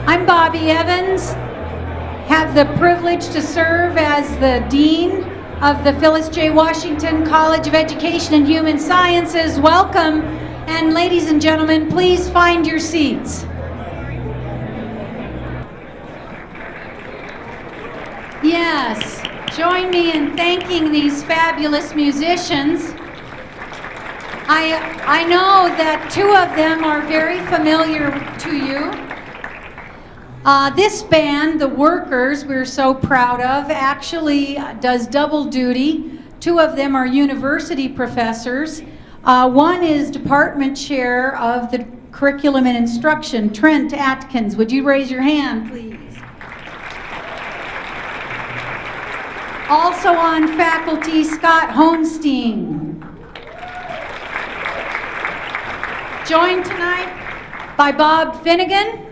I'm Bobby Evans, have the privilege to serve as the Dean of the Phyllis J. Washington College of Education and Human Sciences. Welcome, and ladies and gentlemen, please find your seats. Yes, join me in thanking these fabulous musicians. I know that two of them are very familiar to you. This band, the Workers, we're so proud of, actually does double duty. Two of them are university professors. One is department chair of the curriculum and instruction, Trent Atkins. Would you raise your hand, please? Also on faculty, Scott Honstein. Joined tonight by Bob Finnegan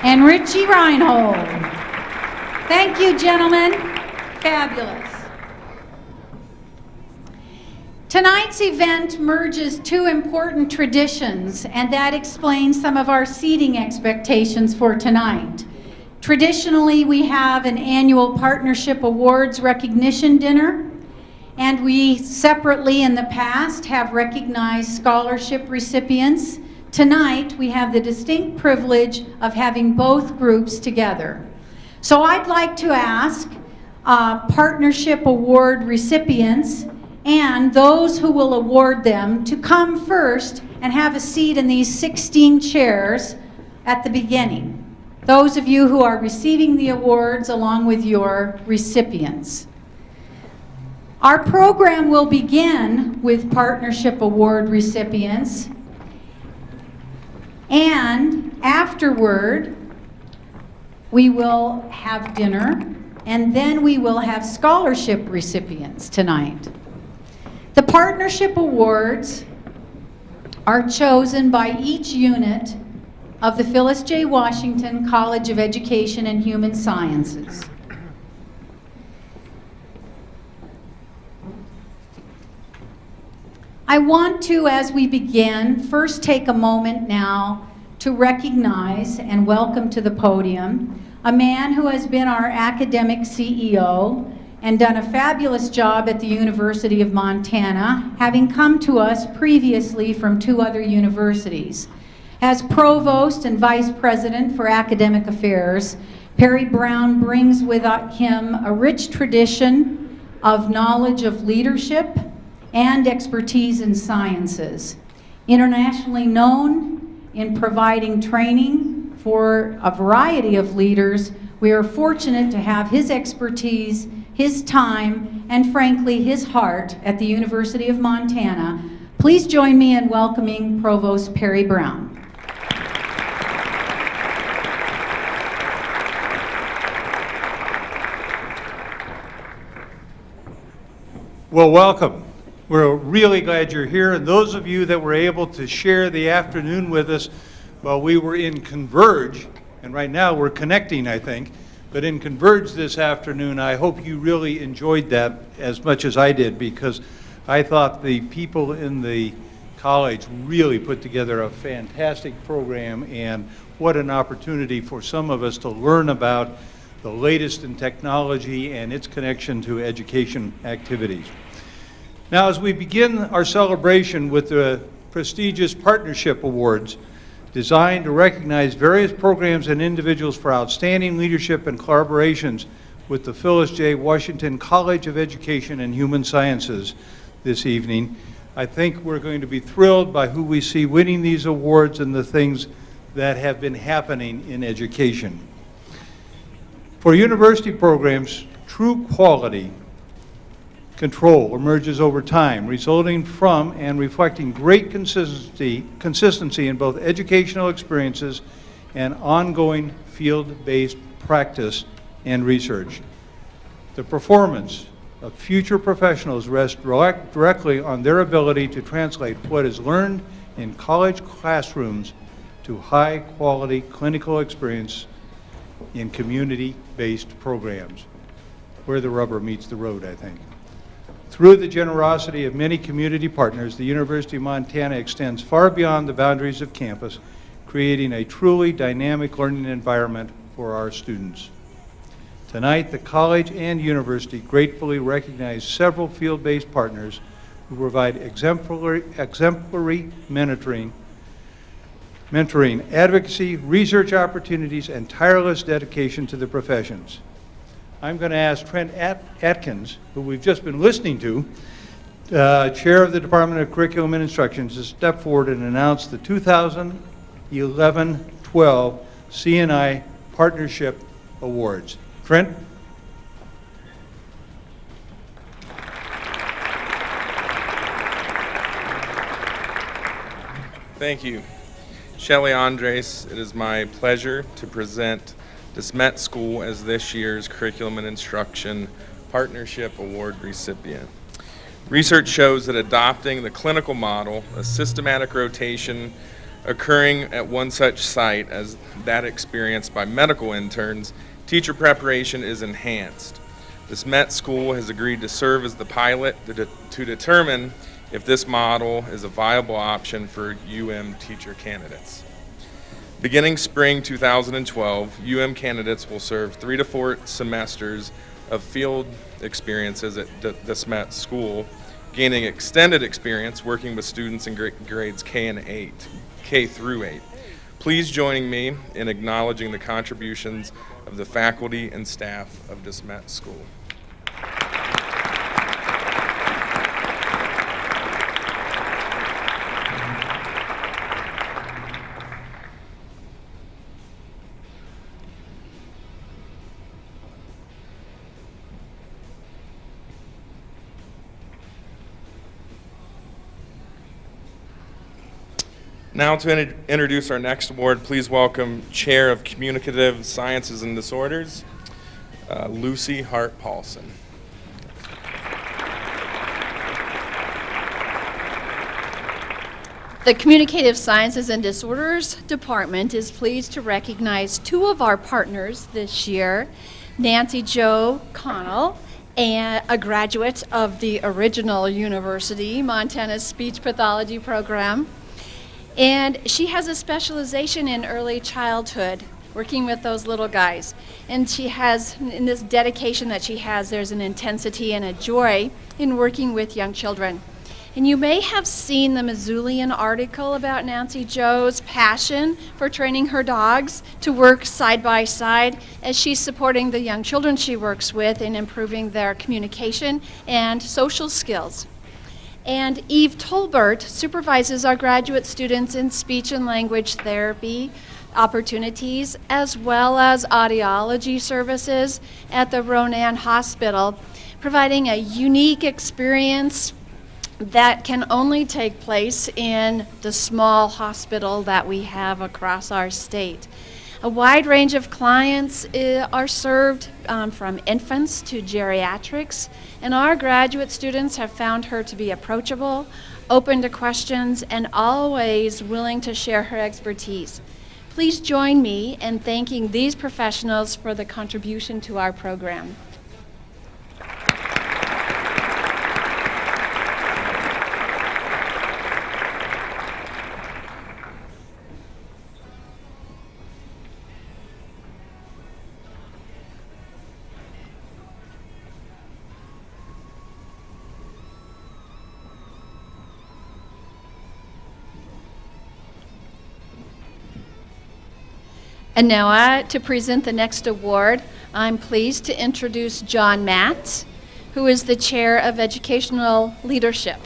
and Richie Reinhold. Thank you, gentlemen. Fabulous. Tonight's event merges two important traditions, and that explains some of our seating expectations for tonight. Traditionally, we have an annual Partnership Awards recognition dinner, and we separately in the past have recognized scholarship recipients. Tonight, we have the distinct privilege of having both groups together. So I'd like to ask Partnership Award recipients and those who will award them to come first and have a seat in these 16 chairs at the beginning. Those of you who are receiving the awards along with your recipients. Our program will begin with Partnership Award recipients, and afterward we will have dinner, and then we will have scholarship recipients tonight. The Partnership Awards are chosen by each unit of the Phyllis J. Washington College of Education and Human Sciences. I want to, as we begin, first take a moment now to recognize and welcome to the podium a man who has been our academic CEO and done a fabulous job at the University of Montana, having come to us previously from two other universities. As Provost and Vice President for Academic Affairs, Perry Brown brings with him a rich tradition of knowledge of leadership and expertise in sciences. Internationally known in providing training for a variety of leaders, we are fortunate to have his expertise, his time, and frankly, his heart at the University of Montana. Please join me in welcoming Provost Perry Brown. Well, welcome. We're really glad you're here, and those of you that were able to share the afternoon with us while we were in Converge, and right now we're connecting, I think, but in Converge this afternoon, I hope you really enjoyed that as much as I did, because I thought the people in the college really put together a fantastic program, and what an opportunity for some of us to learn about the latest in technology and its connection to education activities. Now, as we begin our celebration with the prestigious Partnership Awards, designed to recognize various programs and individuals for outstanding leadership and collaborations with the Phyllis J. Washington College of Education and Human Sciences this evening, I think we're going to be thrilled by who we see winning these awards and the things that have been happening in education. For university programs, true quality control emerges over time, resulting from and reflecting great consistency in both educational experiences and ongoing field-based practice and research. The performance, of future professionals rests directly on their ability to translate what is learned in college classrooms to high-quality clinical experience in community-based programs, where the rubber meets the road, I think. Through the generosity of many community partners, the University of Montana extends far beyond the boundaries of campus, creating a truly dynamic learning environment for our students. Tonight, the college and university gratefully recognize several field-based partners who provide exemplary mentoring, advocacy, research opportunities, and tireless dedication to the professions. I'm going to ask Trent Atkins, who we've just been listening to, Chair of the Department of Curriculum and Instruction, to step forward and announce the 2011-12 C&I Partnership Awards. Trent? Thank you. Shelley Andres, it is my pleasure to present DeSmet School as this year's Curriculum and Instruction Partnership Award recipient. Research shows that adopting the clinical model, a systematic rotation occurring at one such site as that experienced by medical interns, teacher preparation is enhanced. DeSmet School has agreed to serve as the pilot to determine if this model is a viable option for teacher candidates. Beginning spring 2012, candidates will serve 3 to 4 semesters of field experiences at DeSmet School, gaining extended experience working with students in grades K through 8. Please join me in acknowledging the contributions of the faculty and staff of DeSmet School. Now to introduce our next award, please welcome Chair of Communicative Sciences and Disorders, Lucy Hart-Paulson. The Communicative Sciences and Disorders Department is pleased to recognize 2 of our partners this year, Nancy Jo Connell, and a graduate of the original university, Montana's Speech Pathology program. And she has a specialization in early childhood, working with those little guys. And she has, in this dedication that she has, there's an intensity and a joy in working with young children. And you may have seen the Missoulian article about Nancy Jo's passion for training her dogs to work side by side as she's supporting the young children she works with in improving their communication and social skills. And Eve Tolbert supervises our graduate students in speech and language therapy opportunities, as well as audiology services at the Ronan Hospital, providing a unique experience that can only take place in the small hospital that we have across our state. A wide range of clients are served from infants to geriatrics, and our graduate students have found her to be approachable, open to questions, and always willing to share her expertise. Please join me in thanking these professionals for the contribution to our program. And now to present the next award, I'm pleased to introduce John Matt, who is the Chair of Educational Leadership.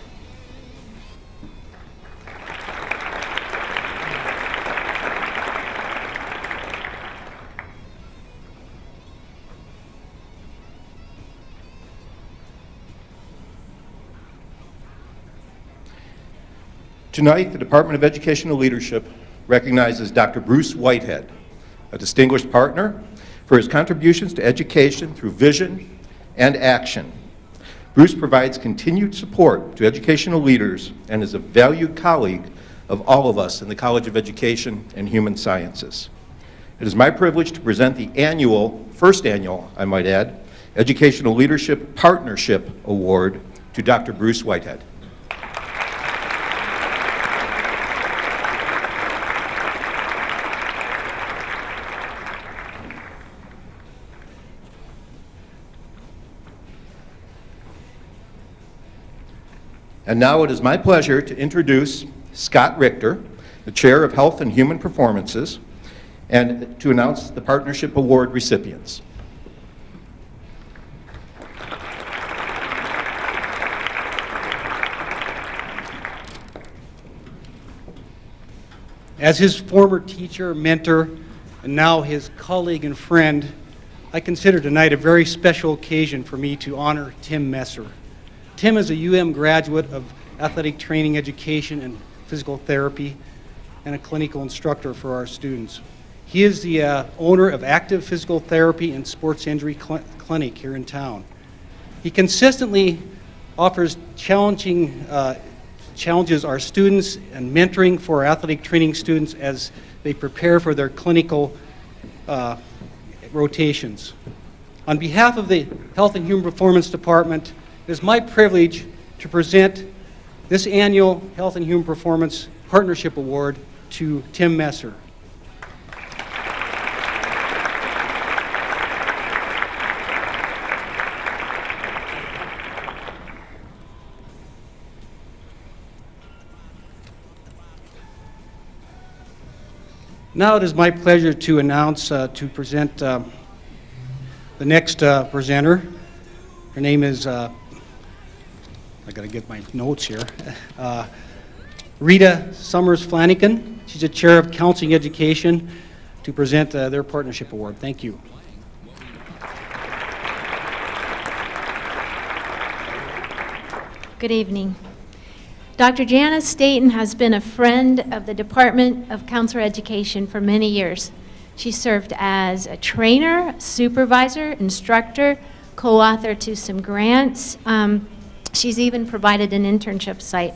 Tonight, the Department of Educational Leadership recognizes Dr. Bruce Whitehead, a distinguished partner, for his contributions to education through vision and action. Bruce provides continued support to educational leaders and is a valued colleague of all of us in the College of Education and Human Sciences. It is my privilege to present the first annual, I might add, Educational Leadership Partnership Award to Dr. Bruce Whitehead. And now it is my pleasure to introduce Scott Richter, the Chair of Health and Human Performances, and to announce the Partnership Award recipients. As his former teacher, mentor, and now his colleague and friend, I consider tonight a very special occasion for me to honor Tim Messer. Tim is a UM graduate of athletic training education and physical therapy and a clinical instructor for our students. He is the owner of Active Physical Therapy and Sports Injury Clinic here in town. He consistently offers challenges our students and mentoring for our athletic training students as they prepare for their clinical rotations. On behalf of the Health and Human Performance Department, it is my privilege to present this annual Health and Human Performance Partnership Award to Tim Messer. Now it is my pleasure to announce, to present the next presenter. Her name is, I gotta get my notes here, Rita Summers Flanagan. She's a chair of counseling education to present their partnership award. Thank you. Good evening. Dr. Janice Staten has been a friend of the Department of Counselor Education for many years. She served as a trainer, supervisor, instructor, co-author to some grants. She's even provided an internship site.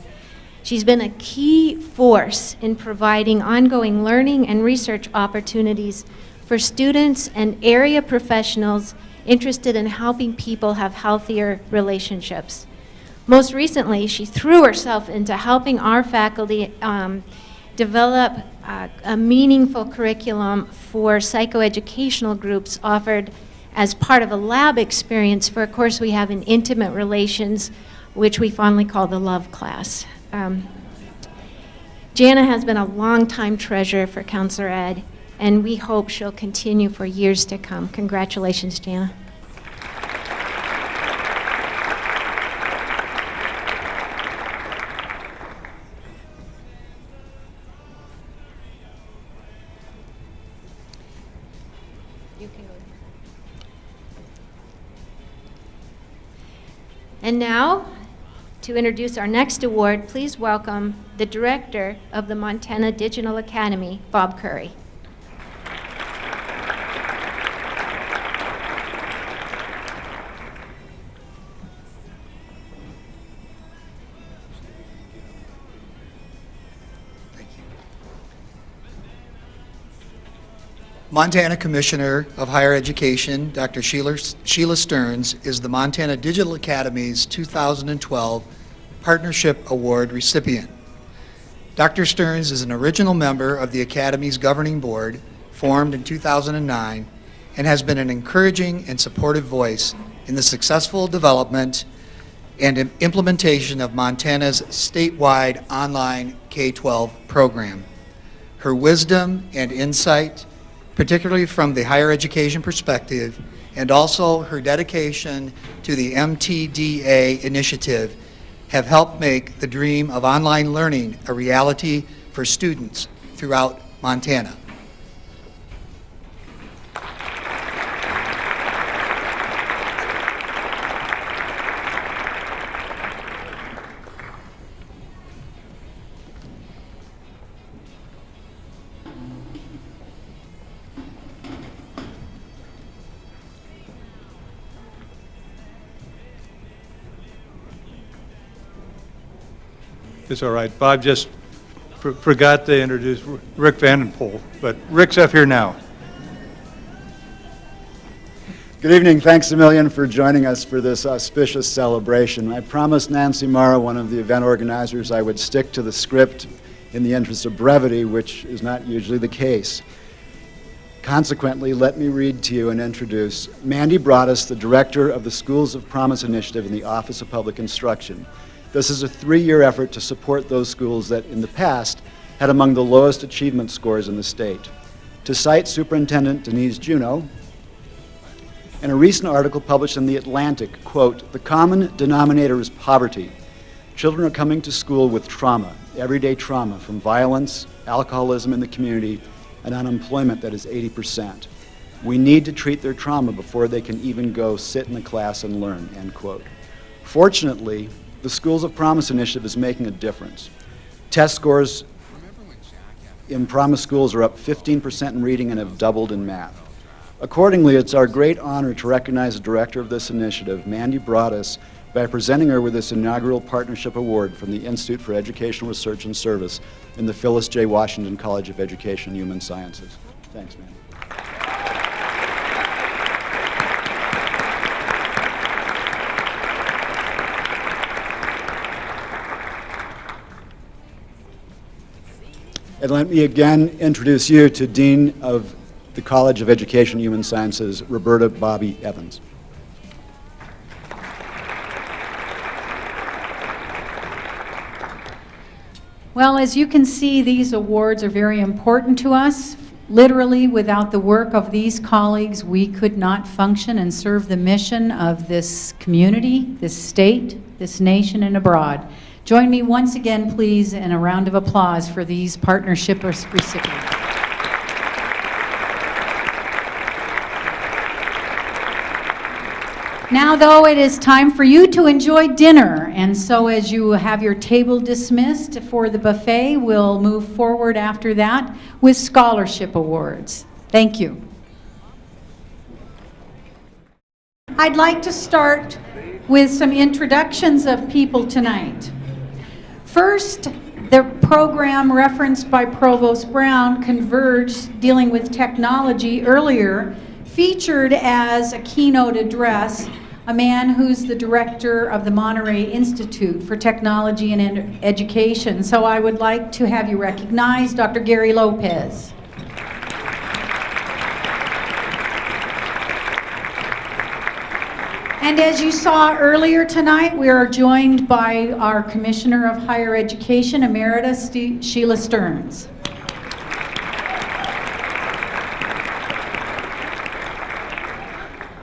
She's been a key force in providing ongoing learning and research opportunities for students and area professionals interested in helping people have healthier relationships. Most recently, she threw herself into helping our faculty develop a meaningful curriculum for psychoeducational groups offered as part of a lab experience for a course we have in intimate relations, which we fondly call the love class. Jana has been a longtime treasure for Counselor Ed, and we hope she'll continue for years to come. Congratulations, Jana. And now, to introduce our next award, please welcome the Director of the Montana Digital Academy, Bob Curry. Montana Commissioner of Higher Education, Dr. Sheila Stearns, is the Montana Digital Academy's 2012 Partnership Award recipient. Dr. Stearns is an original member of the Academy's governing board, formed in 2009, and has been an encouraging and supportive voice in the successful development and implementation of Montana's statewide online K-12 program. Her wisdom and insight, particularly from the higher education perspective, and also her dedication to the MTDA initiative have helped make the dream of online learning a reality for students throughout Montana. It's all right. Bob just forgot to introduce Rick Vandenpoel, but Rick's up here now. Good evening. Thanks a million for joining us for this auspicious celebration. I promised Nancy Morrow, one of the event organizers, I would stick to the script in the interest of brevity, which is not usually the case. Consequently, let me read to you and introduce Mandy Broaddus, the director of the Schools of Promise Initiative in the Office of Public Instruction. This is a 3-year effort to support those schools that in the past had among the lowest achievement scores in the state. To cite Superintendent Denise Juneau, in a recent article published in The Atlantic, quote, "The common denominator is poverty. Children are coming to school with trauma, everyday trauma from violence, alcoholism in the community, and unemployment that is 80%. We need to treat their trauma before they can even go sit in a class and learn," end quote. Fortunately, the Schools of Promise Initiative is making a difference. Test scores in Promise schools are up 15% in reading and have doubled in math. Accordingly, it's our great honor to recognize the director of this initiative, Mandy Broaddus, by presenting her with this inaugural partnership award from the Institute for Educational Research and Service in the Phyllis J. Washington College of Education and Human Sciences. Thanks, Mandy. And let me again introduce you to Dean of the College of Education and Human Sciences, Roberta Bobby Evans. Well, as you can see, these awards are very important to us. Literally, without the work of these colleagues, we could not function and serve the mission of this community, this state, this nation, and abroad. Join me once again, please, in a round of applause for these partnership recipients. Now, though, it is time for you to enjoy dinner, and so as you have your table dismissed for the buffet, we'll move forward after that with scholarship awards. Thank you. I'd like to start with some introductions of people tonight. First, the program referenced by Provost Brown, Converge, dealing with technology earlier, featured as a keynote address a man who's the director of the Monterey Institute for Technology and Education. So I would like to have you recognize Dr. Gary Lopez. And as you saw earlier tonight, we are joined by our Commissioner of Higher Education, Emeritus Sheila Stearns.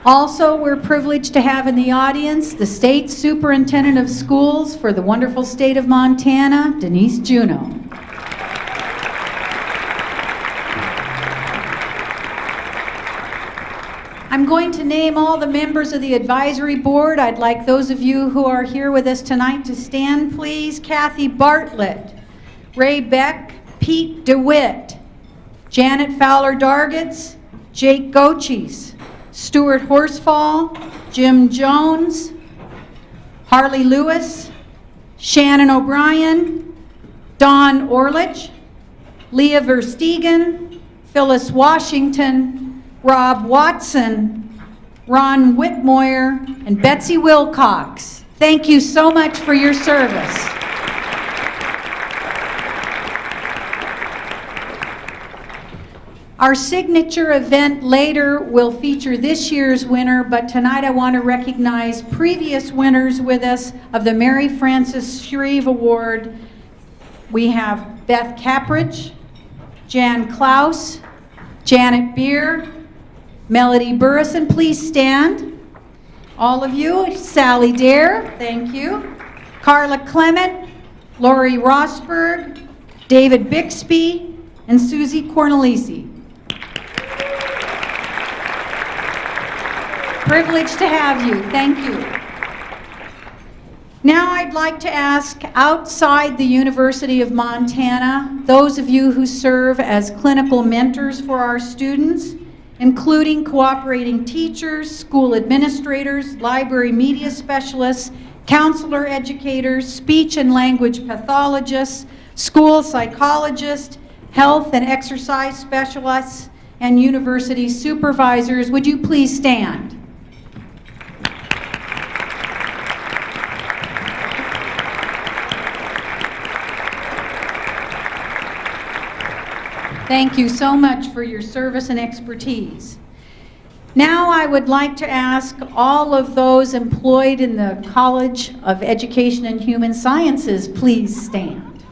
Also, we're privileged to have in the audience the State Superintendent of Schools for the wonderful state of Montana, Denise Juneau. I'm going to name all the members of the advisory board. I'd like those of you who are here with us tonight to stand, please. Kathy Bartlett, Ray Beck, Pete DeWitt, Janet Fowler-Dargitz, Jake Gochis, Stuart Horsfall, Jim Jones, Harley Lewis, Shannon O'Brien, Don Orlich, Leah Verstegen, Phyllis Washington, Rob Watson, Ron Whitmoyer, and Betsy Wilcox. Thank you so much for your service. Our signature event later will feature this year's winner, but tonight I want to recognize previous winners with us of the Mary Frances Shreve Award. We have Beth Capridge, Jan Klaus, Janet Beer, Melody Burrison, please stand. All of you, Sally Dare, thank you. Carla Clement, Lori Rosberg, David Bixby, and Susie Cornelisi. Privileged to have you. Thank you. Now I'd like to ask, outside the University of Montana, those of you who serve as clinical mentors for our students, including cooperating teachers, school administrators, library media specialists, counselor educators, speech and language pathologists, school psychologists, health and exercise specialists, and university supervisors. Would you please stand? Thank you so much for your service and expertise. Now I would like to ask all of those employed in the College of Education and Human Sciences, please stand.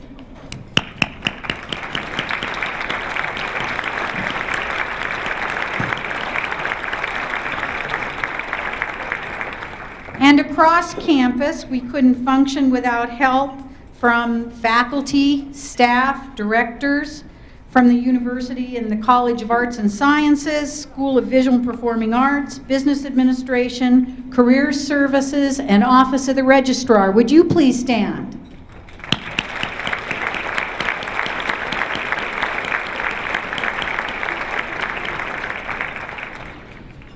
And across campus, we couldn't function without help from faculty, staff, directors, from the university and the College of Arts and Sciences, School of Visual and Performing Arts, Business Administration, Career Services, and Office of the Registrar. Would you please stand?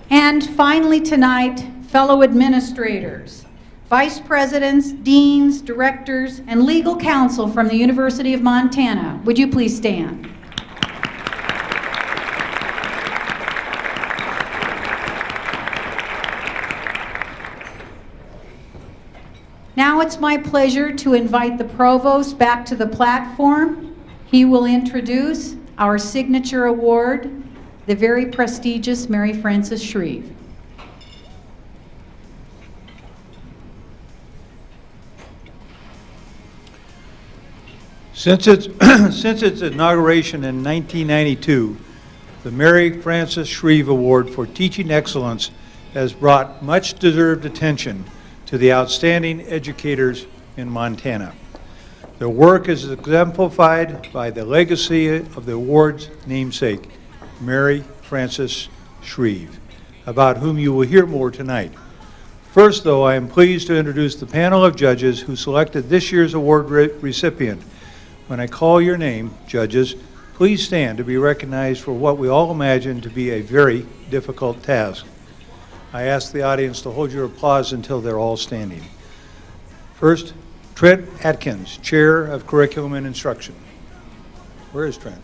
And finally tonight, fellow administrators, vice presidents, deans, directors, and legal counsel from the University of Montana. Would you please stand? Now it's my pleasure to invite the provost back to the platform. He will introduce our signature award, the very prestigious Mary Frances Shreve. Since its, since its inauguration in 1992, the Mary Frances Shreve Award for Teaching Excellence has brought much deserved attention to the outstanding educators in Montana. Their work is exemplified by the legacy of the award's namesake, Mary Frances Shreve, about whom you will hear more tonight. First, though, I am pleased to introduce the panel of judges who selected this year's award recipient. When I call your name, judges, please stand to be recognized for what we all imagine to be a very difficult task. I ask the audience to hold your applause until they're all standing. First, Trent Atkins, Chair of Curriculum and Instruction. Where is Trent?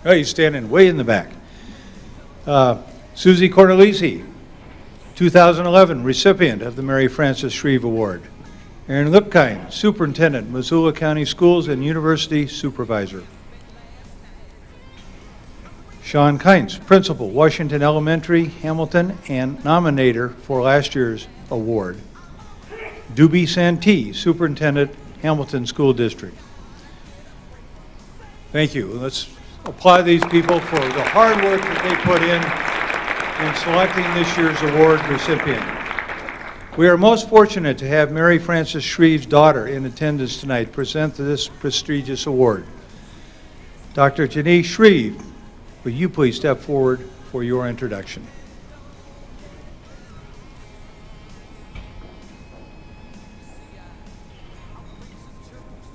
Oh, he's standing way in the back. Susie Cornelisi, 2011 recipient of the Mary Frances Shreve Award. Aaron Lipkind, Superintendent, Missoula County Schools and University Supervisor. Sean Kintz, Principal, Washington Elementary, Hamilton, and nominator for last year's award. Doobie Santee, Superintendent, Hamilton School District. Thank you. Let's applaud these people for the hard work that they put in selecting this year's award recipient. We are most fortunate to have Mary Frances Shreve's daughter in attendance tonight present this prestigious award. Dr. Janice Shreve, will you please step forward for your introduction?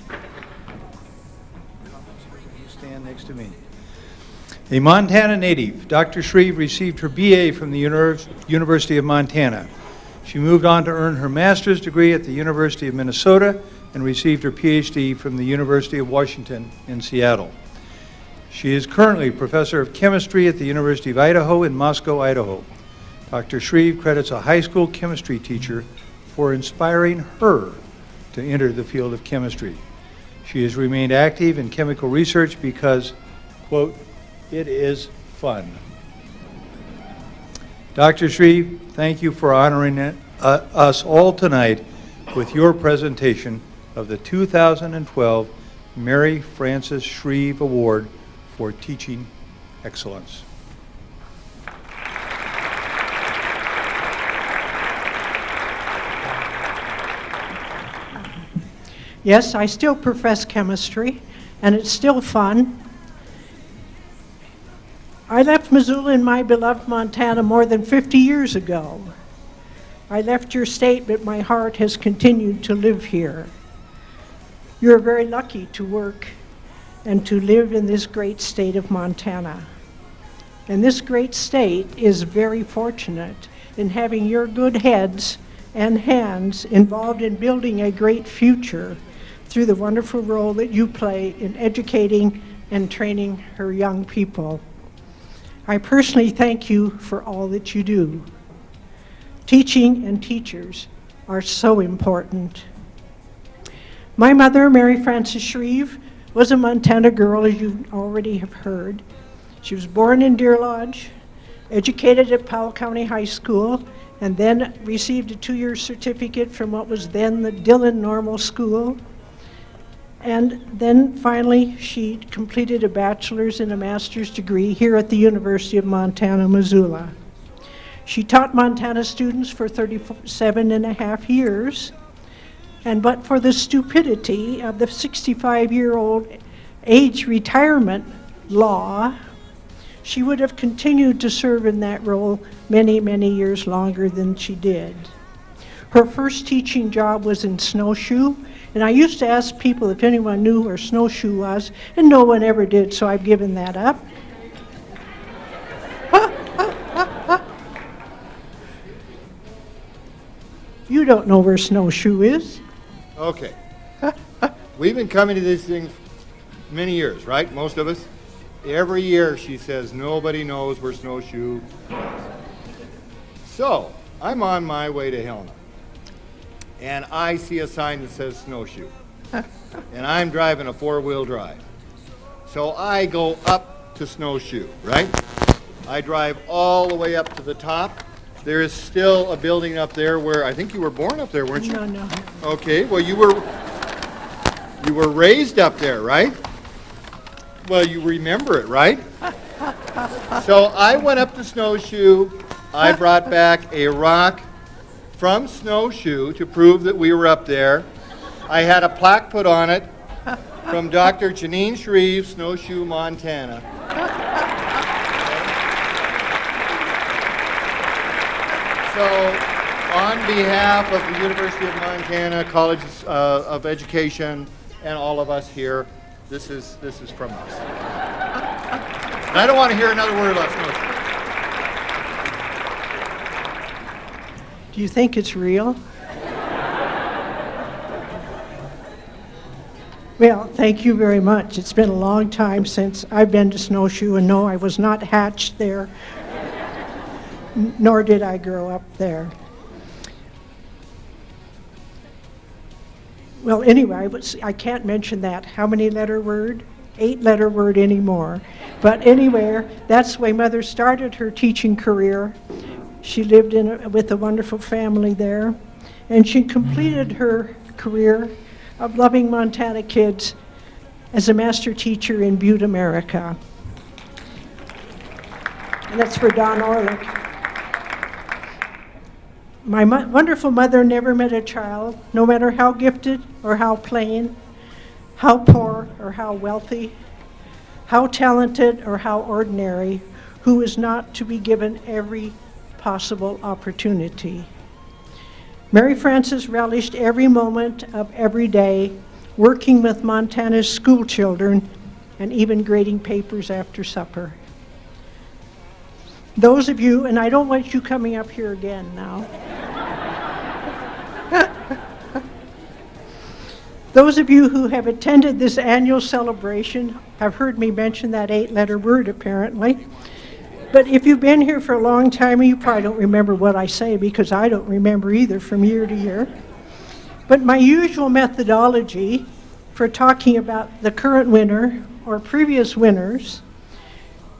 You stand next to me. A Montana native, Dr. Shreve received her BA from the University of Montana. She moved on to earn her master's degree at the University of Minnesota and received her PhD from the University of Washington in Seattle. She is currently professor of chemistry at the University of Idaho in Moscow, Idaho. Dr. Shreve credits a high school chemistry teacher for inspiring her to enter the field of chemistry. She has remained active in chemical research because, quote, it is fun. Dr. Shreve, thank you for honoring us all tonight with your presentation of the 2012 Mary Frances Shreve Award for Teaching Excellence. Yes, I still profess chemistry, and it's still fun. I left Missoula in my beloved Montana more than 50 years ago. I left your state, but my heart has continued to live here. You're very lucky to work and to live in this great state of Montana. And this great state is very fortunate in having your good heads and hands involved in building a great future through the wonderful role that you play in educating and training her young people. I personally thank you for all that you do. Teaching and teachers are so important. My mother, Mary Frances Shreve, was a Montana girl, as you already have heard. She was born in Deer Lodge, educated at Powell County High School, and then received a 2-year certificate from what was then the Dillon Normal School. And then finally, she completed a bachelor's and a master's degree here at the University of Montana, Missoula. She taught Montana students for 37 and a half years, and but for the stupidity of the 65-year-old age retirement law, she would have continued to serve in that role many, many years longer than she did. Her first teaching job was in Snowshoe, and I used to ask people if anyone knew where Snowshoe was, and no one ever did, so I've given that up. You don't know where Snowshoe is. Okay. We've been coming to this thing many years, right? Most of us. Every year she says nobody knows where Snowshoe is. So I'm on my way to Helena, and I see a sign that says Snowshoe, and I'm driving a 4-wheel drive. So I go up to Snowshoe, right? I drive all the way up to the top. There is still a building up there where I think you were born up there, weren't you? No. Okay, well you were raised up there, right? Well, you remember it, right? So I went up to Snowshoe. I brought back a rock from Snowshoe to prove that we were up there. I had a plaque put on it from Dr. Janine Shreve, Snowshoe, Montana. So, on behalf of the University of Montana, College of Education, and all of us here, this is from us. And I don't want to hear another word about Snowshoe. Do you think it's real? Well, thank you very much. It's been a long time since I've been to Snowshoe, and no, I was not hatched there, nor did I grow up there. Well, anyway, I can't mention that. How many letter word? 8-letter word anymore. But anyway, that's the way Mother started her teaching career. She lived with a wonderful family there, and she completed her career of loving Montana kids as a master teacher in Butte, America. And that's for Don Orlick. My wonderful mother never met a child, no matter how gifted or how plain, how poor or how wealthy, how talented or how ordinary, who is not to be given every possible opportunity. Mary Frances relished every moment of every day, working with Montana's school children and even grading papers after supper. Those of you, and I don't want you coming up here again now. Those of you who have attended this annual celebration have heard me mention that 8-letter word, apparently. But if you've been here for a long time, you probably don't remember what I say, because I don't remember either from year to year. But my usual methodology for talking about the current winner or previous winners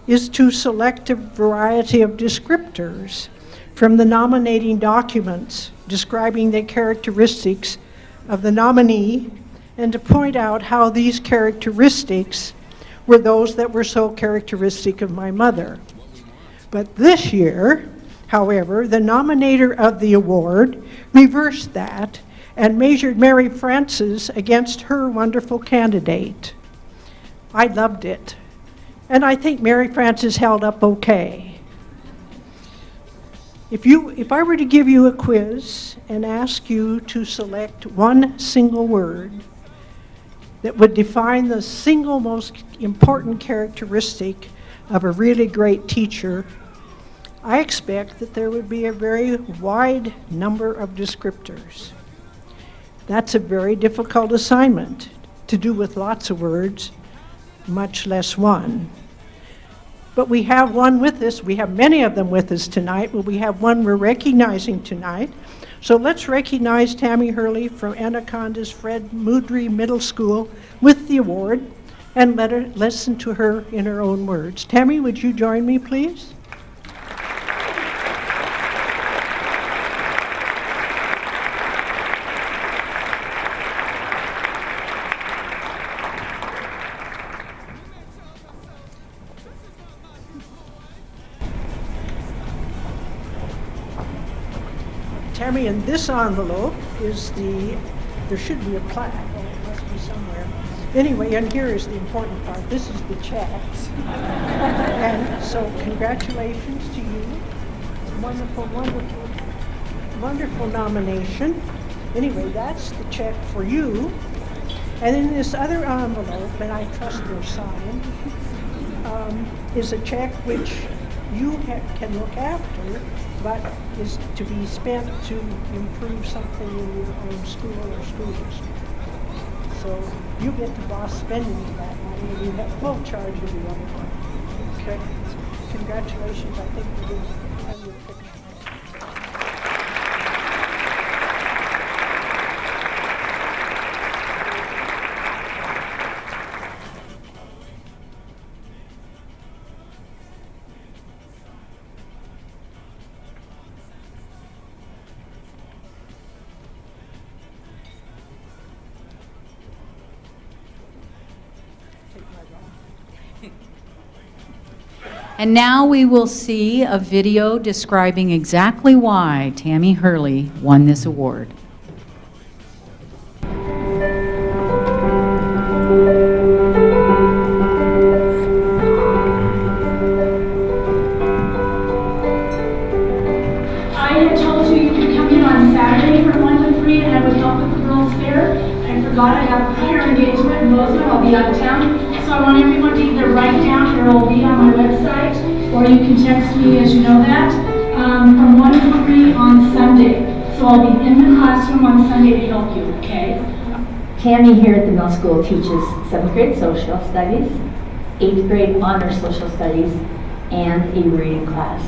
is to select a variety of descriptors from the nominating documents describing the characteristics of the nominee, and to point out how these characteristics were those that were so characteristic of my mother. But this year, however, the nominator of the award reversed that and measured Mary Frances against her wonderful candidate. I loved it, and I think Mary Frances held up okay. If I were to give you a quiz and ask you to select one single word that would define the single most important characteristic of a really great teacher, I expect that there would be a very wide number of descriptors. That's a very difficult assignment to do with lots of words, much less one. But we have one with us. We have many of them with us tonight, but we have one we're recognizing tonight. So let's recognize Tammy Hurley from Anaconda's Fred Moodry Middle School with the award, and let her listen to her in her own words. Tammy, would you join me, please? Tammy, in this envelope is there should be a plaque. Oh, it must be somewhere. Anyway, and here is the important part. This is the checks. And so congratulations to you. Wonderful, wonderful, wonderful nomination. Anyway, that's the check for you. And in this other envelope, and I trust they're signed, is a check which you can look after, but is to be spent to improve something in your own school or school district. So you get the boss spending that money, and you have full charge of the other one. Okay. Congratulations. I think we will have your picture. And now we will see a video describing exactly why Tammy Hurley won this award. I had told you could come in on Saturday from 1 to 3 and I would help with the Girls' Fair. I forgot I have a prayer engagement in Bozeman. I'll be out of town. So I want everyone to either write down or it'll be on my website, or you can text me as you know that, from 1 to 3 on Sunday. So I'll be in the classroom on Sunday to help you, okay? Tammy here at the middle school teaches 7th grade social studies, 8th grade honor social studies, and a reading class.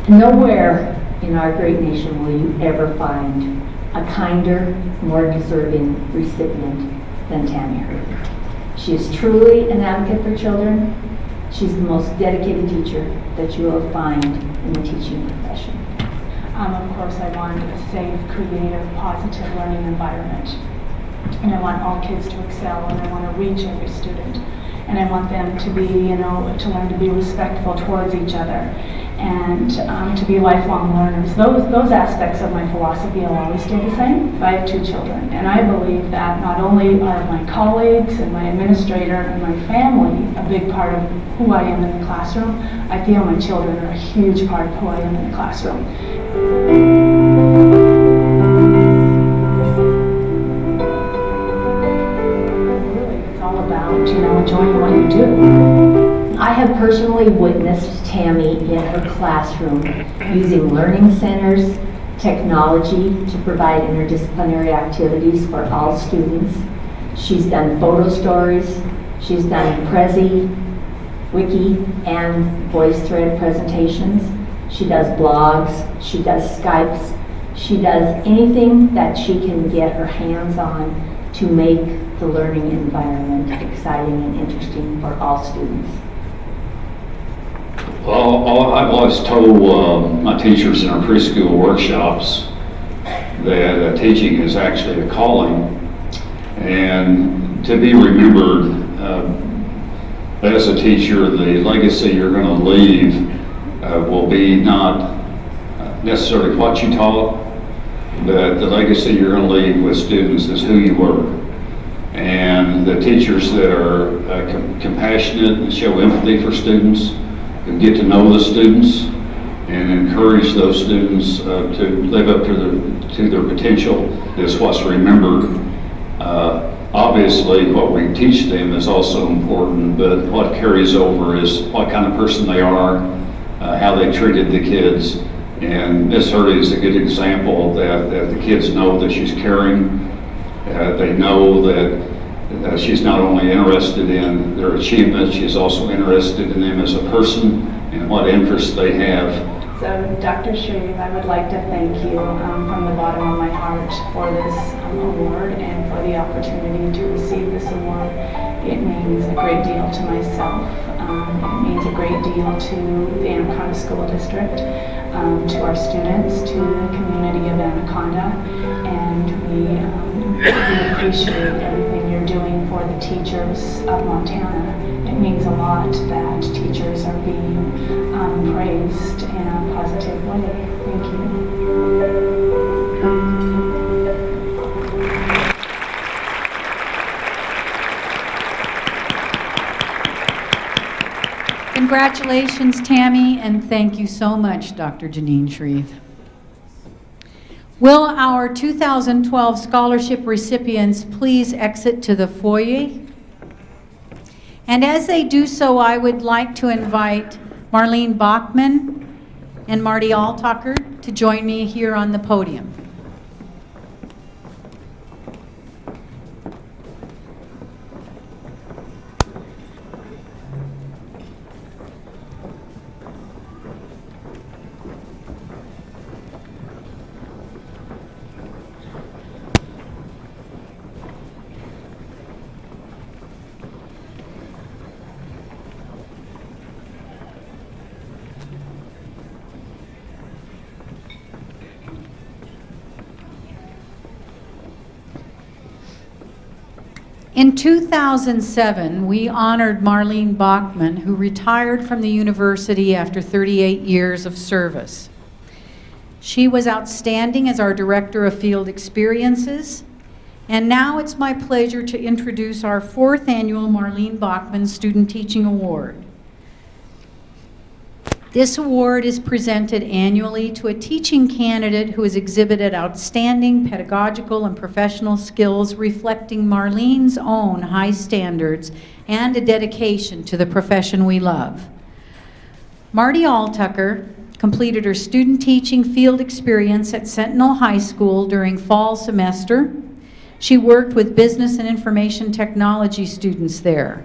Nowhere in our great nation will you ever find a kinder, more deserving recipient than Tammy Hurley. She is truly an advocate for children. She's the most dedicated teacher that you will find in the teaching profession. Of course, I want a safe, creative, positive learning environment. And I want all kids to excel, and I want to reach every student. And I want them to be, to learn to be respectful towards each other, and to be lifelong learners. Those aspects of my philosophy will always stay the same. I have 2 children, and I believe that not only are my colleagues and my administrator and my family a big part of who I am in the classroom, I feel my children are a huge part of who I am in the classroom. Really, it's all about, enjoying what you do. I have personally witnessed Tammy in her classroom using learning centers, technology to provide interdisciplinary activities for all students. She's done photo stories, she's done Prezi, Wiki, and VoiceThread presentations. She does blogs, she does Skypes, she does anything that she can get her hands on to make the learning environment exciting and interesting for all students. Well, I've always told my teachers in our preschool workshops that teaching is actually a calling, and to be remembered as a teacher, the legacy you're going to leave will be not necessarily what you taught, but the legacy you're going to leave with students is who you were. And the teachers that are compassionate and show empathy for students, and get to know the students and encourage those students to live up to their potential is what's remembered. Obviously, what we teach them is also important, but what carries over is what kind of person they are, how they treated the kids. And Miss Hurley is a good example that the kids know that she's caring. They know that she's not only interested in their achievements, she's also interested in them as a person and what interests they have. So, Dr. Shreve, I would like to thank you from the bottom of my heart for this award and for the opportunity to receive this award. It means a great deal to myself. It means a great deal to the Anaconda School District, to our students, to the community of Anaconda, and we appreciate everything you're doing for the teachers of Montana. It means a lot that teachers are being praised in a positive way. Thank you. Congratulations, Tammy, and thank you so much, Dr. Janine Shreve. Will our 2012 scholarship recipients please exit to the foyer? And as they do so, I would like to invite Marlene Bachman and Marty Altucker to join me here on the podium. In 2007, we honored Marlene Bachman, who retired from the university after 38 years of service. She was outstanding as our Director of Field Experiences, and now it's my pleasure to introduce our 4th annual Marlene Bachman Student Teaching Award. This award is presented annually to a teaching candidate who has exhibited outstanding pedagogical and professional skills reflecting Marlene's own high standards and a dedication to the profession we love. Marty Altucker completed her student teaching field experience at Sentinel High School during fall semester. She worked with business and information technology students there.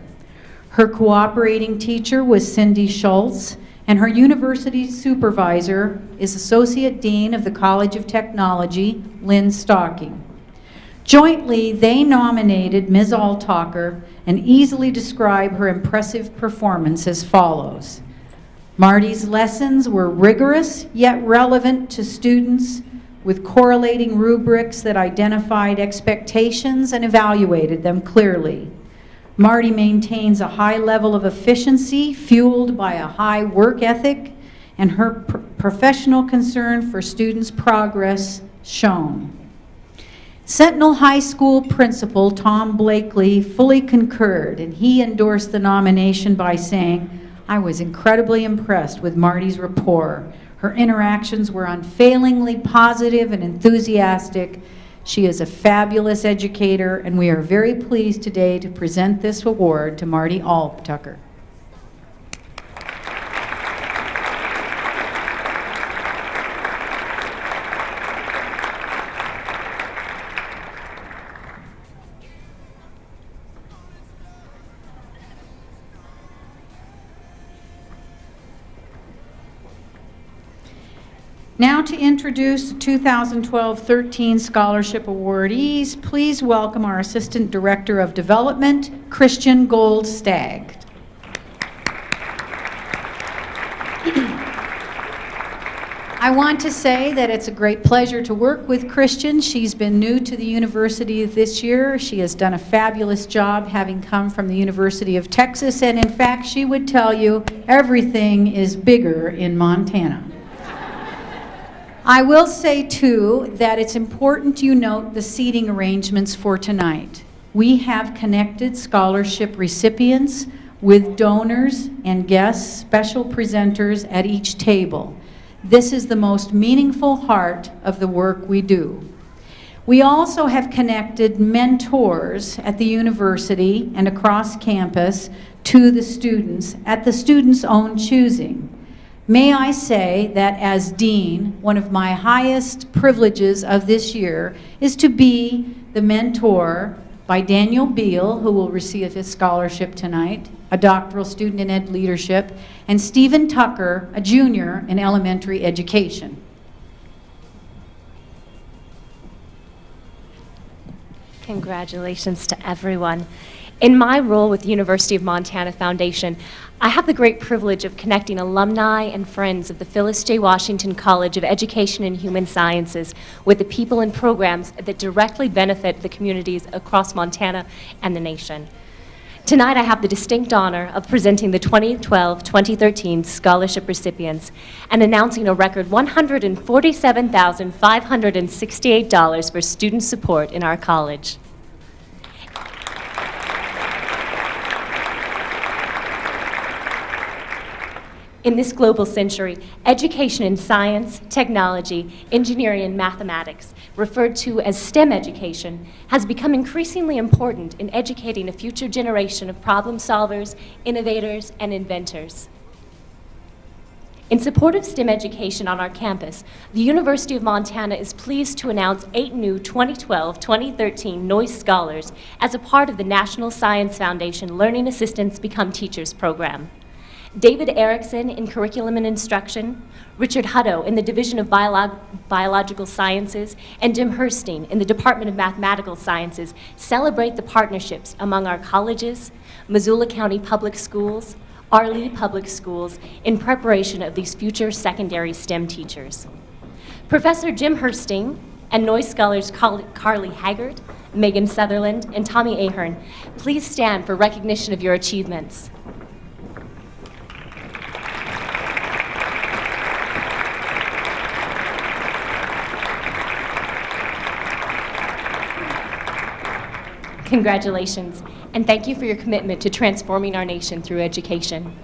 Her cooperating teacher was Cindy Schultz, and her university supervisor is Associate Dean of the College of Technology, Lynn Stocking. Jointly, they nominated Ms. Altucker and easily describe her impressive performance as follows. Marty's lessons were rigorous yet relevant to students with correlating rubrics that identified expectations and evaluated them clearly. Marty maintains a high level of efficiency fueled by a high work ethic and her professional concern for students' progress shown. Sentinel High School Principal Tom Blakely fully concurred, and he endorsed the nomination by saying, "I was incredibly impressed with Marty's rapport. Her interactions were unfailingly positive and enthusiastic. She is a fabulous educator, and we are very pleased today to present this award to Marty Altucker." Now to introduce the 2012-13 scholarship awardees, please welcome our Assistant Director of Development, Christian Goldstagg. I want to say that it's a great pleasure to work with Christian. She's been new to the university this year. She has done a fabulous job having come from the University of Texas, and in fact, she would tell you everything is bigger in Montana. I will say, too, that it's important you note the seating arrangements for tonight. We have connected scholarship recipients with donors and guests, special presenters at each table. This is the most meaningful heart of the work we do. We also have connected mentors at the university and across campus to the students at the students' own choosing. May I say that as dean, one of my highest privileges of this year is to be the mentor by Daniel Beal, who will receive his scholarship tonight, a doctoral student in ed leadership, and Stephen Tucker, a junior in elementary education. Congratulations to everyone. In my role with the University of Montana Foundation, I have the great privilege of connecting alumni and friends of the Phyllis J. Washington College of Education and Human Sciences with the people and programs that directly benefit the communities across Montana and the nation. Tonight, I have the distinct honor of presenting the 2012-2013 scholarship recipients and announcing a record $147,568 for student support in our college. In this global century, education in science, technology, engineering, and mathematics, referred to as STEM education, has become increasingly important in educating a future generation of problem solvers, innovators, and inventors. In support of STEM education on our campus, the University of Montana is pleased to announce 8 new 2012-2013 Noyce Scholars as a part of the National Science Foundation Learning Assistants Become Teachers program. David Erickson in Curriculum and Instruction, Richard Hutto in the Division of Biological Sciences, and Jim Herstein in the Department of Mathematical Sciences celebrate the partnerships among our colleges, Missoula County Public Schools, Arlene Public Schools in preparation of these future secondary STEM teachers. Professor Jim Herstein and Noyce Scholars Carly Haggard, Megan Sutherland, and Tommy Ahern, please stand for recognition of your achievements. Congratulations, and thank you for your commitment to transforming our nation through education.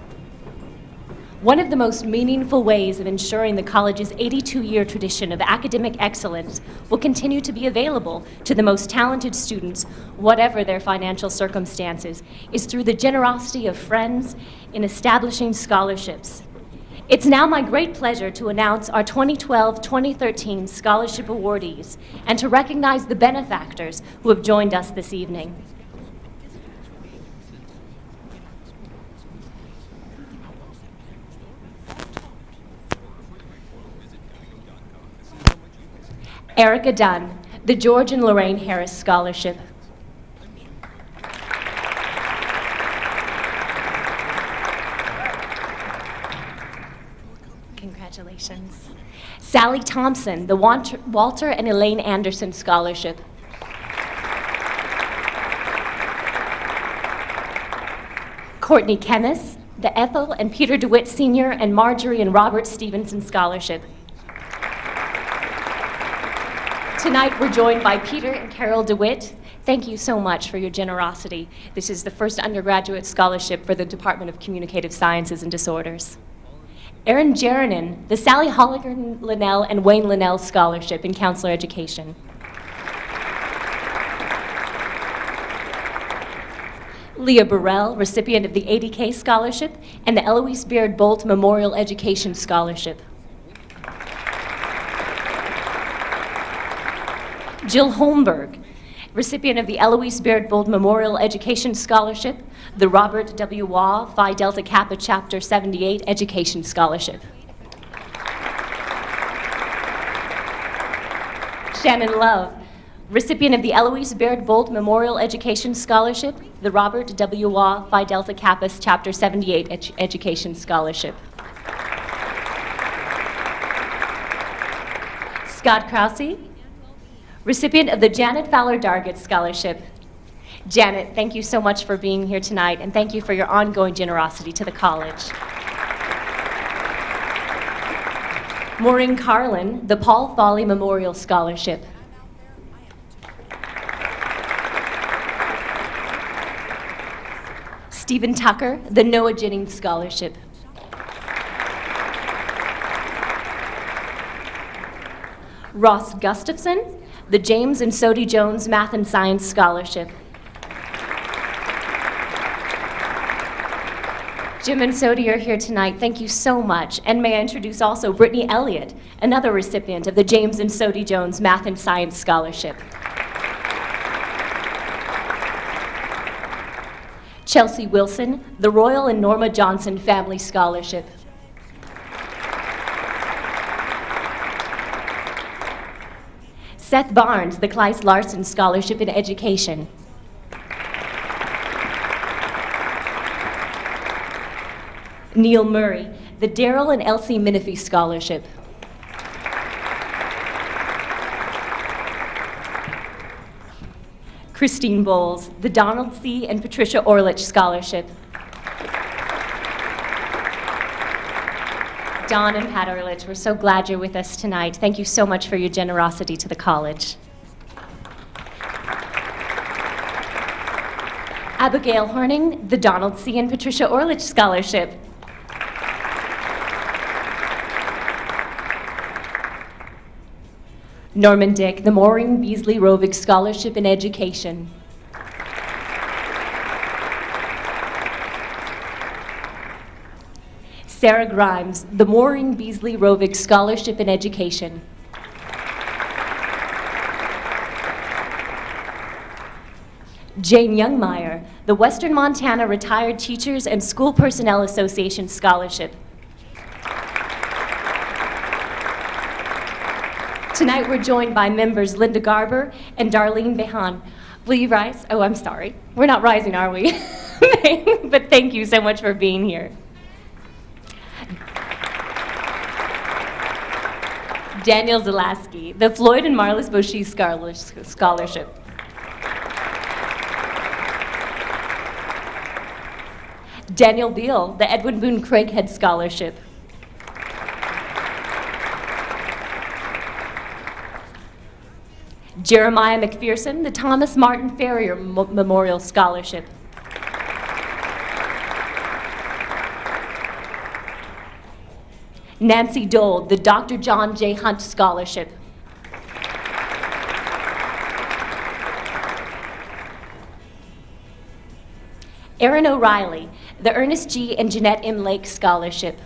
One of the most meaningful ways of ensuring the college's 82-year tradition of academic excellence will continue to be available to the most talented students, whatever their financial circumstances, is through the generosity of friends in establishing scholarships. It's now my great pleasure to announce our 2012-2013 scholarship awardees and to recognize the benefactors who have joined us this evening. Erica Dunn, the George and Lorraine Harris Scholarship. Congratulations. Sally Thompson, the Walter and Elaine Anderson Scholarship. Courtney Kemmis, the Ethel and Peter DeWitt Sr. and Marjorie and Robert Stevenson Scholarship. Tonight we're joined by Peter and Carol DeWitt. Thank you so much for your generosity. This is the first undergraduate scholarship for the Department of Communicative Sciences and Disorders. Erin Jerinin, the Sally Holligan Linnell and Wayne Linnell Scholarship in Counselor Education. Leah Burrell, recipient of the ADK Scholarship and the Eloise Baird Bolt Memorial Education Scholarship. Jill Holmberg, recipient of the Eloise Baird Bolt Memorial Education Scholarship, the Robert W. Waugh Phi Delta Kappa Chapter 78 Education Scholarship. Shannon Love, recipient of the Eloise Baird Bolt Memorial Education Scholarship, the Robert W. Waugh Phi Delta Kappa Chapter 78 Education Scholarship. Scott Krause, recipient of the Janet Fowler Dargett Scholarship. Janet, thank you so much for being here tonight, and thank you for your ongoing generosity to the college. Maureen Carlin, the Paul Foley Memorial Scholarship. Stephen Tucker, the Noah Jennings Scholarship. Ross Gustafson, the James and Sodie Jones Math and Science Scholarship. Jim and Sodi are here tonight. Thank you so much. And may I introduce also Brittany Elliott, another recipient of the James and Sodi Jones Math and Science Scholarship. Chelsea Wilson, the Royal and Norma Johnson Family Scholarship. Seth Barnes, the Kleist Larson Scholarship in Education. Neil Murray, the Daryl and Elsie Minifee Scholarship. Christine Bowles, the Donald C. and Patricia Orlich Scholarship. Don and Pat Orlich, we're so glad you're with us tonight. Thank you so much for your generosity to the college. Abigail Horning, the Donald C. and Patricia Orlich Scholarship. Norman Dick, the Maureen Beasley Rovig Scholarship in Education. Sarah Grimes, the Maureen Beasley Rovig Scholarship in Education. Jane Youngmeyer, the Western Montana Retired Teachers and School Personnel Association Scholarship. Tonight we're joined by members Linda Garber and Darlene Behan. Will you rise? Oh, I'm sorry. We're not rising, are we? But thank you so much for being here. Daniel Zalaski, the Floyd and Marlis Boucher Scholarship. Daniel Beal, the Edwin Boone Craighead Scholarship. Jeremiah McPherson, the Thomas Martin Farrier Memorial Scholarship. Nancy Dole, the Dr. John J. Hunt Scholarship. Erin O'Reilly, the Ernest G. and Jeanette M. Lake Scholarship.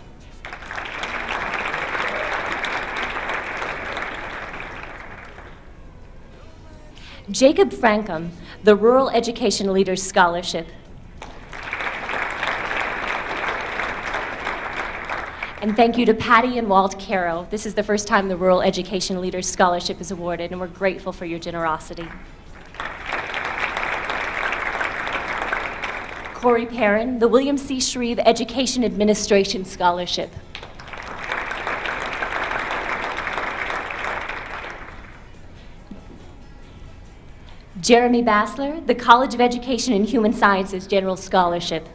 Jacob Frankum, the Rural Education Leaders Scholarship. And thank you to Patty and Walt Caro. This is the first time the Rural Education Leaders Scholarship is awarded, and we're grateful for your generosity. Corey Perrin, the William C. Shreve Education Administration Scholarship. Jeremy Bassler, the College of Education and Human Sciences General Scholarship.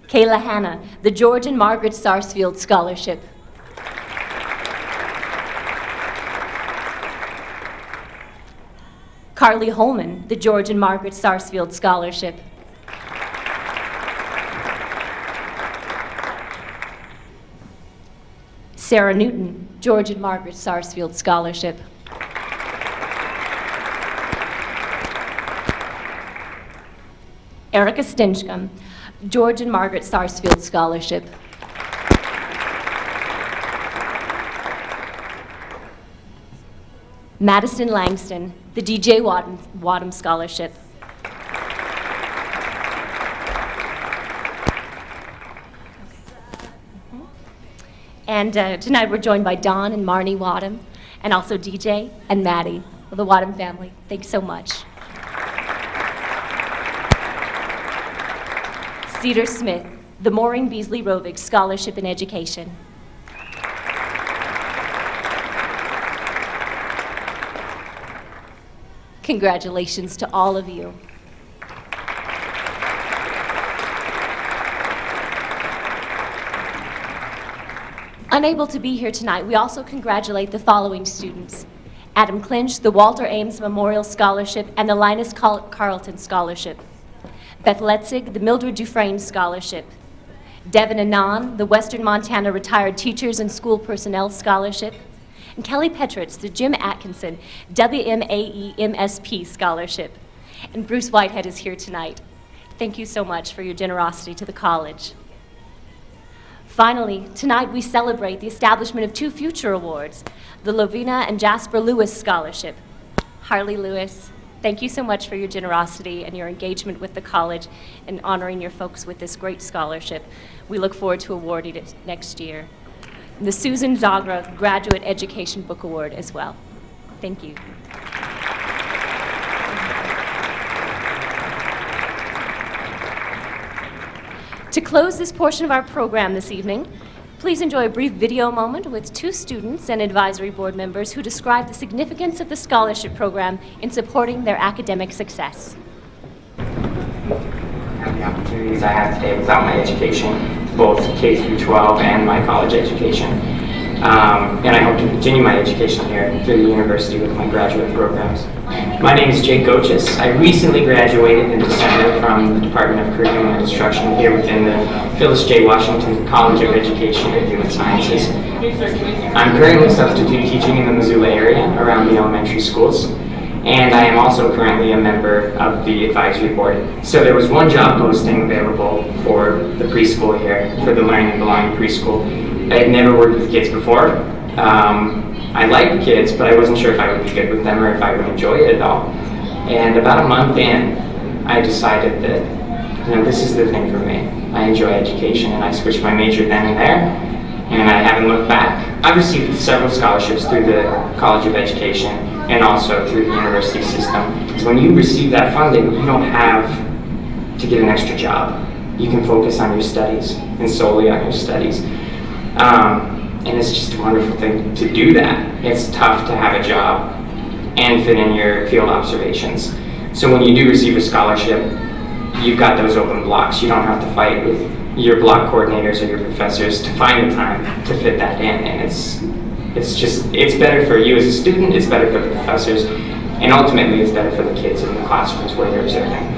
Kayla Hanna, the George and Margaret Sarsfield Scholarship. Carly Holman, the George and Margaret Sarsfield Scholarship. Sarah Newton, George and Margaret Sarsfield Scholarship. Erica Stinchcomb, George and Margaret Sarsfield Scholarship. Madison Langston, the DJ Wadham Scholarship. And tonight we're joined by Don and Marnie Wadham, and also DJ and Maddie of the Wadham family. Thanks so much. Cedar Smith, the Maureen Beasley Rovig Scholarship in Education. Congratulations to all of you. Unable to be here tonight, we also congratulate the following students: Adam Clinch, the Walter Ames Memorial Scholarship and the Linus Carlton Scholarship; Beth Letzig, the Mildred Dufresne Scholarship; Devin Anand, the Western Montana Retired Teachers and School Personnel Scholarship; and Kelly Petritz the Jim Atkinson WMAE-MSP Scholarship. And Bruce Whitehead is here tonight. Thank you so much for your generosity to the college. Finally, tonight we celebrate the establishment of 2 future awards, the Lovina and Jasper Lewis Scholarship. Harley Lewis, thank you so much for your generosity and your engagement with the college and honoring your folks with this great scholarship. We look forward to awarding it next year. And the Susan Zagra Graduate Education Book Award as well. Thank you. To close this portion of our program this evening, please enjoy a brief video moment with 2 students and advisory board members who describe the significance of the scholarship program in supporting their academic success. The opportunities I have today without my education, both K through 12 and my college education. And I hope to continue my education here through the university with my graduate programs. My name is Jake Gochis. I recently graduated in December from the Department of Curriculum and Instruction here within the Phyllis J. Washington College of Education and Human Sciences. I'm currently substitute teaching in the Missoula area around the elementary schools, and I am also currently a member of the advisory board. So there was one job posting available for the preschool here, for the Learning and Belonging preschool. I had never worked with kids before. I like kids, but I wasn't sure if I would be good with them or if I would enjoy it at all. And about a month in, I decided that, this is the thing for me. I enjoy education, and I switched my major then and there, and I haven't looked back. I've received several scholarships through the College of Education and also through the university system. So when you receive that funding, you don't have to get an extra job. You can focus on your studies and solely on your studies. And it's just a wonderful thing to do that. It's tough to have a job and fit in your field observations. So when you do receive a scholarship, you've got those open blocks. You don't have to fight with your block coordinators or your professors to find the time to fit that in. And it's better for you as a student, it's better for the professors, and ultimately it's better for the kids in the classrooms where you're observing.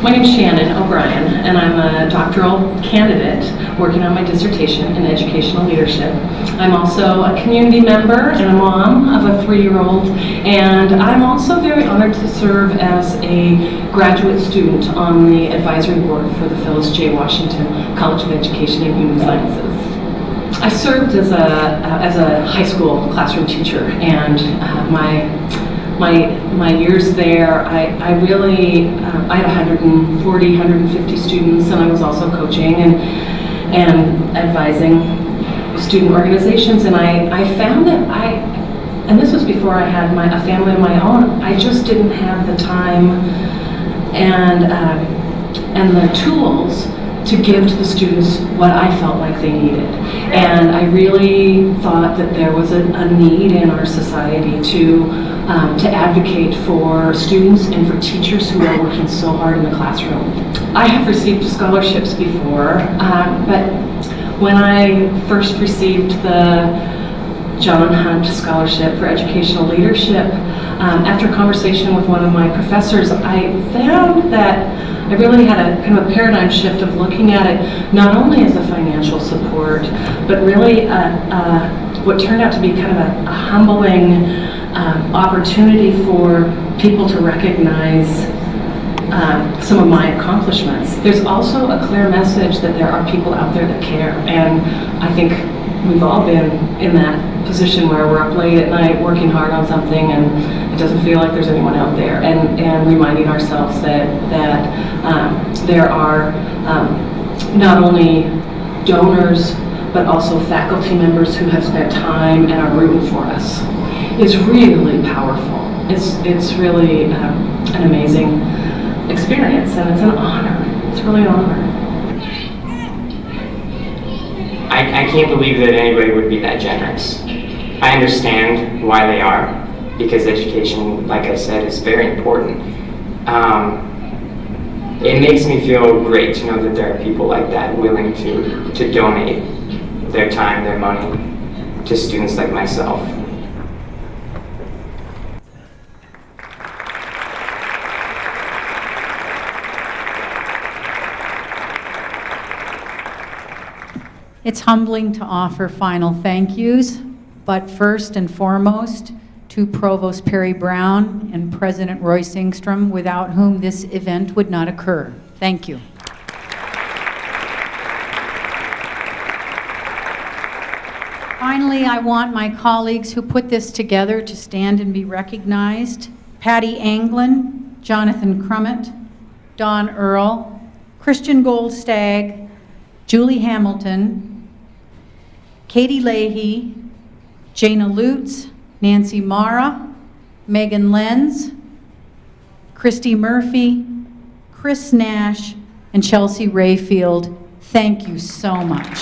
My name is Shannon O'Brien, and I'm a doctoral candidate working on my dissertation in educational leadership. I'm also a community member and a mom of a 3-year-old, and I'm also very honored to serve as a graduate student on the advisory board for the Phyllis J. Washington College of Education and Human Sciences. I served as a high school classroom teacher, and my years there, I had 140, 150 students, and I was also coaching and advising student organizations, and I found that and this was before I had a family of my own, I just didn't have the time and the tools to give to the students what I felt like they needed. And I really thought that there was a need in our society to advocate for students and for teachers who are working so hard in the classroom. I have received scholarships before, but when I first received the John Hunt Scholarship for Educational Leadership, after a conversation with one of my professors, I found that I really had a kind of a paradigm shift of looking at it not only as a financial support, but really what turned out to be kind of a humbling opportunity for people to recognize some of my accomplishments. There's also a clear message that there are people out there that care, and I think we've all been in that position where we're up late at night working hard on something and it doesn't feel like there's anyone out there, and reminding ourselves that there are not only donors but also faculty members who have spent time and are rooting for us is really powerful. It's really an amazing experience, and it's an honor. It's really an honor. I can't believe that anybody would be that generous. I understand why they are, because education, like I said, is very important. It makes me feel great to know that there are people like that willing to donate their time, their money to students like myself. It's humbling to offer final thank yous, but first and foremost, to Provost Perry Brown and President Royce Ingstrom, without whom this event would not occur. Thank you. Finally, I want my colleagues who put this together to stand and be recognized. Patty Anglin, Jonathan Crummett, Don Earl, Christian Goldstag, Julie Hamilton, Katie Leahy, Jana Lutz, Nancy Mara, Megan Lenz, Christy Murphy, Chris Nash, and Chelsea Rayfield. Thank you so much.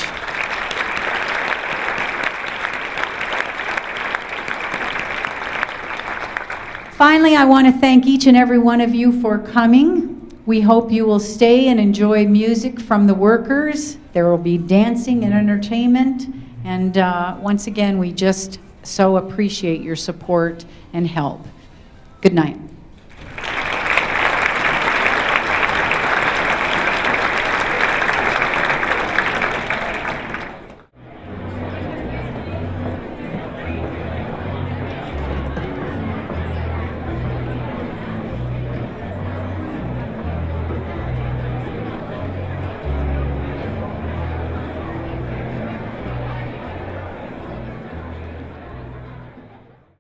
Finally, I want to thank each and every one of you for coming. We hope you will stay and enjoy music from the workers. There will be dancing and entertainment. And once again, we just so appreciate your support and help. Good night.